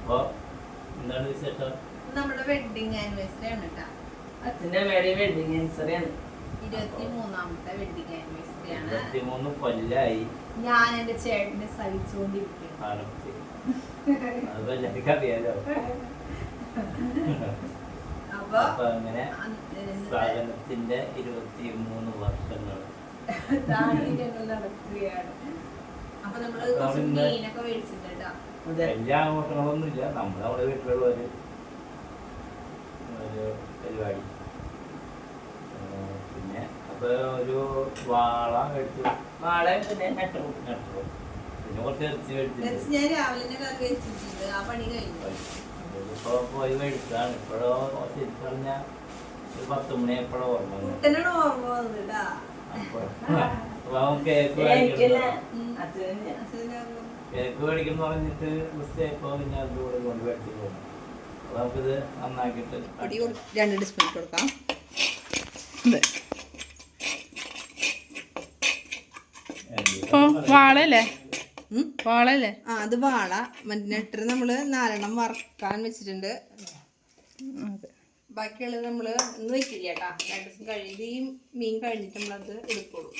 അപ്പൊ എന്താണ് വിശേഷം? നമ്മുടെ വെഡിങ് ആനിവേഴ്സറി ആണ് കേട്ടോ. അച്ഛൻ്റെ അമ്മയുടെ വെഡിങ് ആനിവേഴ്സറി ആണ്. 23ാമത്തെ വെഡിങ് ആനിവേഴ്സറി ആണ്. 23 കൊല്ലായി ഞാൻ എന്റെ ചേട്ടനെ സഹിച്ചുകൊണ്ടിരിക്കുന്നു. അത് എല്ലാവർക്കും അറിയാലോ. അപ്പൊ അങ്ങനെ സാധനത്തിന്റെ 23 വർഷങ്ങൾ നടക്കുകയാണ്. അപ്പൊ നമ്മള് കുറച്ച് മീനൊക്കെ മേടിച്ചിട്ടുണ്ട്. വലിയ ആഘോഷങ്ങളൊന്നുമില്ല, നമ്മുടെ വീട്ടിലുള്ള ഒരു പരിപാടി. പിന്നെ അപ്പൊ ഒരു വാള കഴിച്ചു, വാള പിന്നെ നെട്ടറും പിന്നെ കുറച്ച് ഇറച്ചി കഴിച്ചിട്ടുണ്ട്. ഞാൻ രാവിലെ കറി വെച്ചിട്ടുണ്ട്. ആ പണി കഴിഞ്ഞു. ഇപ്പൊ പോയി മേടിച്ചതാണ്. ഇപ്പോഴോ ശരിക്കും പറഞ്ഞ ഒരു 10 മണി എപ്പോഴോ ഓർമ്മ കുട്ടനാണ് ഓർമ്മ വന്നിട്ടാ. കേക്ക് മേടിക്കണം പറഞ്ഞിട്ട് ഇപ്പൊ പിന്നെ അതുകൂടെ കൊണ്ട് മേടിച്ചു പോകുന്നു. അപ്പൊ നമുക്കിത് നന്നാക്കിയിട്ട് 2 ടീസ്പൂൺ കൊടുക്കാം. വാളല്ലേ വാളല്ലേ? അത് വാള. നെട്ടർ നമ്മള് 4 വറക്കാൻ വെച്ചിട്ടുണ്ട്. ബാക്കിയുള്ളത് നമ്മള് ഇന്ന് വെക്കില്ല കേട്ടാ. 2 ദിവസം കഴിഞ്ഞ് ഈ മീൻ കഴിഞ്ഞിട്ട് നമ്മളത് എടുക്കുള്ളൂ.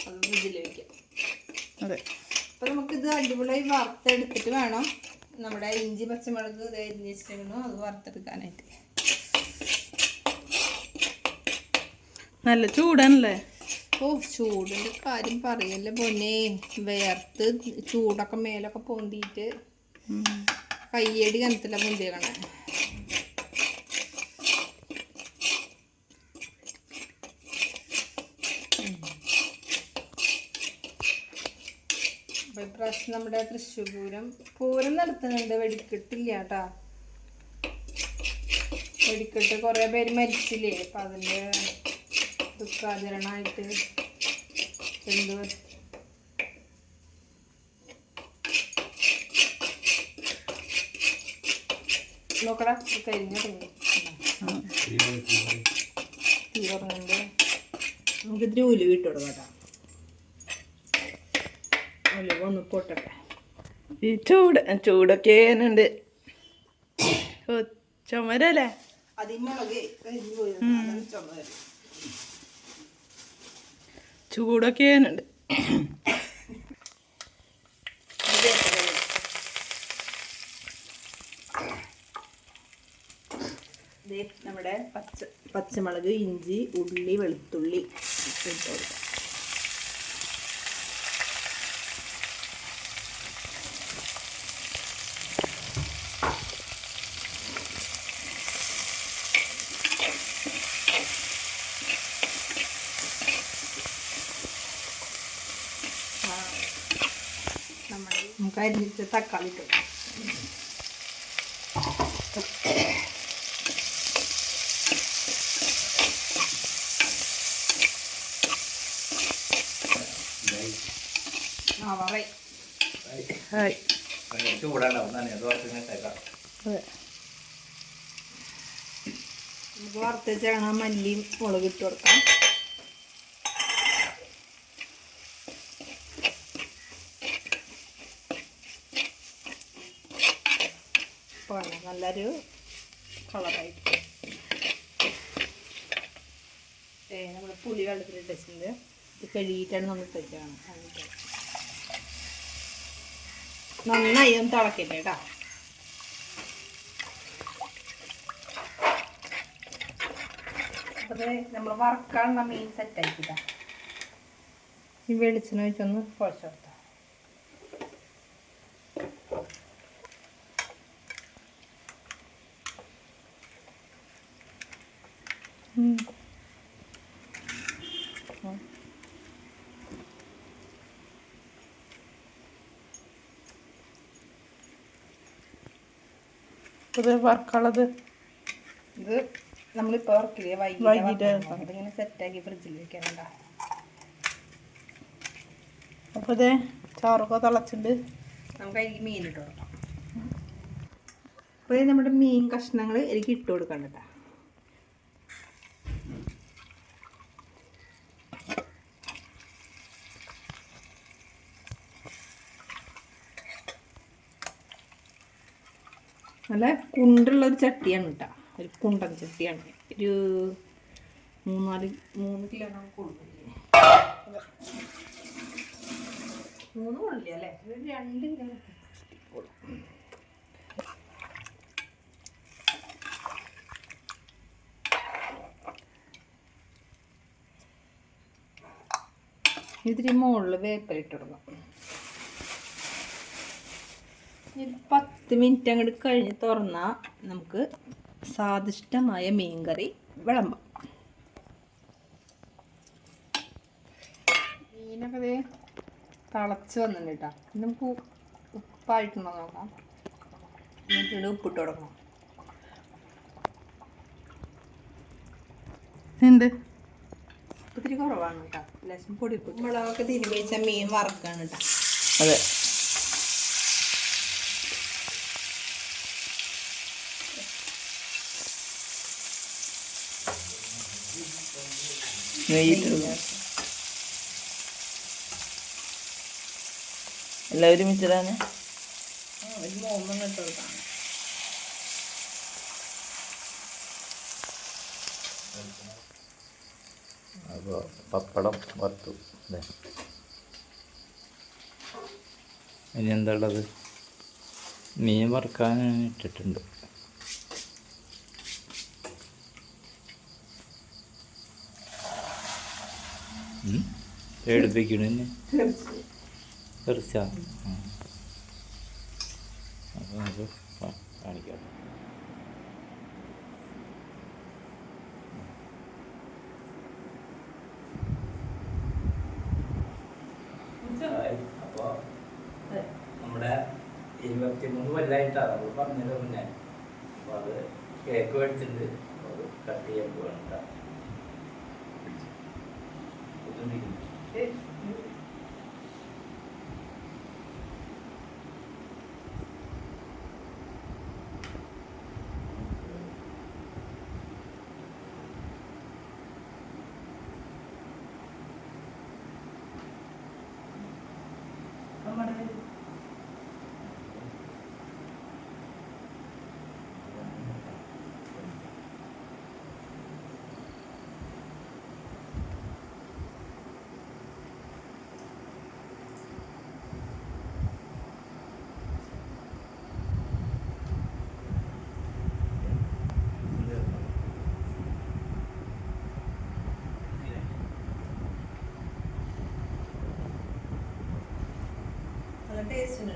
അത് ഫ്രിഡ്ജിൽ വെക്കാം. അതെ. അപ്പൊ നമുക്കിത് അടിപൊളിയായി വറുത്തെടുത്തിട്ട് വേണം നമ്മുടെ ഇഞ്ചി പച്ചമുളക് അരിഞ്ഞ് വെച്ചിട്ടുണ്ടോ അത് വറുത്തെടുക്കാനായിട്ട്. നല്ല ചൂടാണല്ലേ? ഓ, ചൂടിന്റെ കാര്യം പറയല്ലേ പൊന്നെ. വേർത്ത് ചൂടൊക്കെ മേലൊക്കെ പൊന്തിയിട്ട് കയ്യടി കനത്തില്ല പൊന്തിയേക്കണേ. അപ്പൊ ഇപ്രാവശ്യം നമ്മുടെ തൃശ്ശൂർ പൂരം നടത്തുന്നുണ്ട്. വെടിക്കെട്ടില്ല കേട്ടാ. വെടിക്കെട്ട് കുറെ പേര് മരിച്ചില്ലേ. അപ്പൊ അതിന്റെ ദുഃഖാചരണമായിട്ട് എന്ത് നോക്കടാ കരിഞ്ഞ തീ പറഞ്ഞുണ്ട്. നമുക്കിത്തിരി ഉലുവ ഇട്ട് കൊടുക്കാം. ഉലുവ ഒന്ന് പൊട്ടട്ടെ. ഈ ചൂടൊക്കെ ഉണ്ട്. ചുമരല്ലേ? അതിമുളക് കരിഞ്ഞു പോയി ചുമതല. ചൂടൊക്കെ ഉണ്ട്. നമ്മുടെ പച്ചമുളക്, ഇഞ്ചി, ഉള്ളി, വെളുത്തുള്ളി ഇട്ട് കൊടുക്കാം. നമുക്ക് അരിഞ്ഞിട്ട് തക്കാളി ഇട്ടു. ചൂടാണ്ടാവും. നമുക്ക് വറുത്ത് വെച്ചാൽ മല്ലിയും മുളക് ഇട്ട് കൊടുക്കാം. നല്ലൊരു കളറായിട്ട് നമ്മൾ പുളി വെള്ളത്തിലിട്ട് വെച്ചിട്ടുണ്ട്. ഇത് കഴുകിയിട്ടാണ് നമ്മൾ തെറ്റാണ്. നന്നായി ഒന്ന് തിളക്കട്ടെ കേട്ടോ. അപ്പോൾ നമ്മൾ വറക്കാനുള്ള മീൻ സെറ്റാക്കിട്ടാ. ഈ വെളിച്ചെണ്ണ ഒഴിച്ചൊന്ന് കുഴച്ച് കൊടുത്താൽ വറക്കുള്ളത് ഇത് നമ്മളിപ്പോൾ ഇറക്കില്ലേ വൈകിട്ട് അതിങ്ങനെ സെറ്റാക്കി ഫ്രിഡ്ജിൽ വെക്കാനുണ്ടാ. അപ്പോൾ ഇതേ ചാറൊക്കെ തിളച്ചിട്ടുണ്ട്. നമുക്ക് അതിലേക്ക് മീൻ ഇട്ട് കൊടുക്കാം. അപ്പോൾ നമ്മുടെ മീൻ കഷ്ണങ്ങൾ എനിക്ക് ഇട്ട് കൊടുക്കണം കേട്ടോ. നല്ല കുണ്ടുള്ളൊരു ചട്ടിയാണ് കേട്ടോ, ഒരു കുണ്ടൻ ചട്ടിയാണ്. ഒരു 3 കിലോ കൊള്ളില്ലേ, 3 കൊള്ളില്ല അല്ലേ, ഒരു 2 കിലോ. ഇതിന് മുകളിൽ വേപ്പിലിട്ട് കൊടുക്കാം. 10 മിനിറ്റ് അങ്ങോട്ട് കഴിഞ്ഞ് തുറന്നാൽ നമുക്ക് സ്വാദിഷ്ടമായ മീൻകറി വിളമ്പാം. മീനൊക്കെ തിളച്ച് വന്നിട്ടുണ്ട് കേട്ടോ. നമുക്ക് ഉപ്പായിട്ടുണ്ടോ നോക്കാം. എന്നിട്ട് ഉപ്പിട്ട് കൊടുക്കണം. എന്ത് ഇത്തിരി കുറവാണ് കേട്ടോ, ലേശം പൊടി മുളകൊക്കെ തിരുമ്പി വെച്ച മീൻ വറക്കാണ് കേട്ടോ. അതെ. എല്ലാവരും മിച്ചറാണ്. ഒരു 3 ഇട്ട് കൊടുക്കാം. അപ്പോൾ പപ്പടം വറുത്തു അല്ലേ. ഇനി എന്താ ഉള്ളത്? മീൻ വറുക്കാൻ ഇട്ടിട്ടുണ്ട്. എടുപ്പിക്കണ തെറിച്ച. അപ്പോൾ നമുക്ക് കാണിക്കാം. അപ്പോൾ നമ്മുടെ 23 കൊല്ലമായിട്ടാണ് നമ്മൾ പറഞ്ഞത് മുന്നേ. അപ്പോൾ അത് കേക്ക് മേടിച്ചിട്ടുണ്ട്, അത് കട്ട് ചെയ്യാൻ പോകണ്ട. ടേസ്റ്റ് ഉണ്ട്.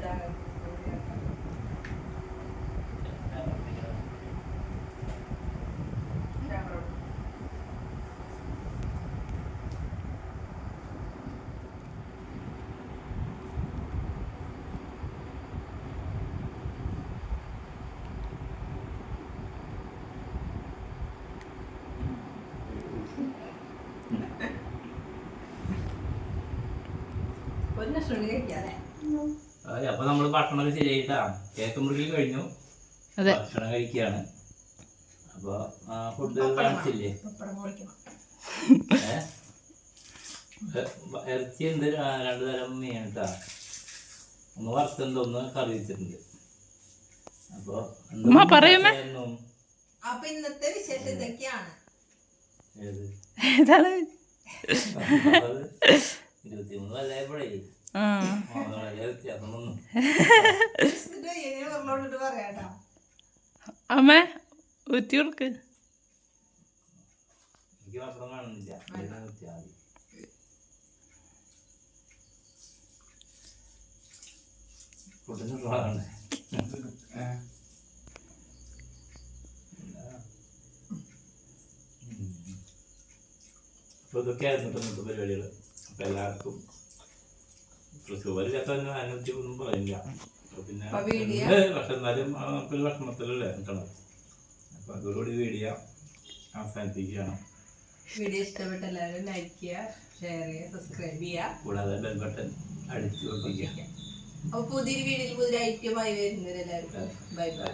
ഒരു നഷ്ടം കഴിക്കാതെ. അപ്പോൾ നമ്മൾ ഭക്ഷണമൊക്കെ ശരിയായിട്ടാ. കേക്ക് മുറിക്കൽ കഴിഞ്ഞു, ഭക്ഷണം കഴിക്കുകയാണ്. അപ്പോൾ ഫുഡ് കാണിച്ചില്ലേ? ഇറച്ചി ഉണ്ട്, 2 തരം മീൻ കേട്ടാ. ഒന്ന് വറുത്തുണ്ട്, ഒന്ന് കറി വെച്ചിട്ടുണ്ട്. അപ്പോൾ അപ്പൊ ഇന്നത്തെ വിശേഷം ഇതൊക്കെയാണ്. 23 കൊല്ലമായപ്പോഴേ അമ്മ ഊറ്റി കൊടുക്ക്. എനിക്ക് മാത്രം കാണുന്നില്ല. ഫുഡിന് കുറവാണ്. അപ്പോൾ ഇതൊക്കെയായിരുന്നു ഇന്നത്തെ പരിപാടികൾ. അപ്പോൾ എല്ലാവർക്കും ഷുഗറില്ലാത്തന്നെ അതിനെപ്പറ്റി ഒന്നും പറയില്ല. പിന്നെ പക്ഷെ എന്നാലും നമുക്കൊരു ഭക്ഷണത്തിലല്ലേ നിൽക്കണം. അപ്പോൾ അതോടുകൂടി വീഡിയോ അവസാനിപ്പിക്കുകയാണ്. വീഡിയോ ഇഷ്ടപ്പെട്ട എല്ലാവരും ലൈക്ക് ചെയ്യുക, ഷെയർ ചെയ്യുക, സബ്സ്ക്രൈബ് ചെയ്യുക, കൂടാതെ ബെൽ ബട്ടൺ അടിച്ചു നോക്കിക്കുക. അപ്പോൾ പുതിയൊരു വീഡിയോയിൽ പുതിയ ഐറ്റമായി വരുന്നവരെല്ലാവർക്കും ബൈ ബൈ.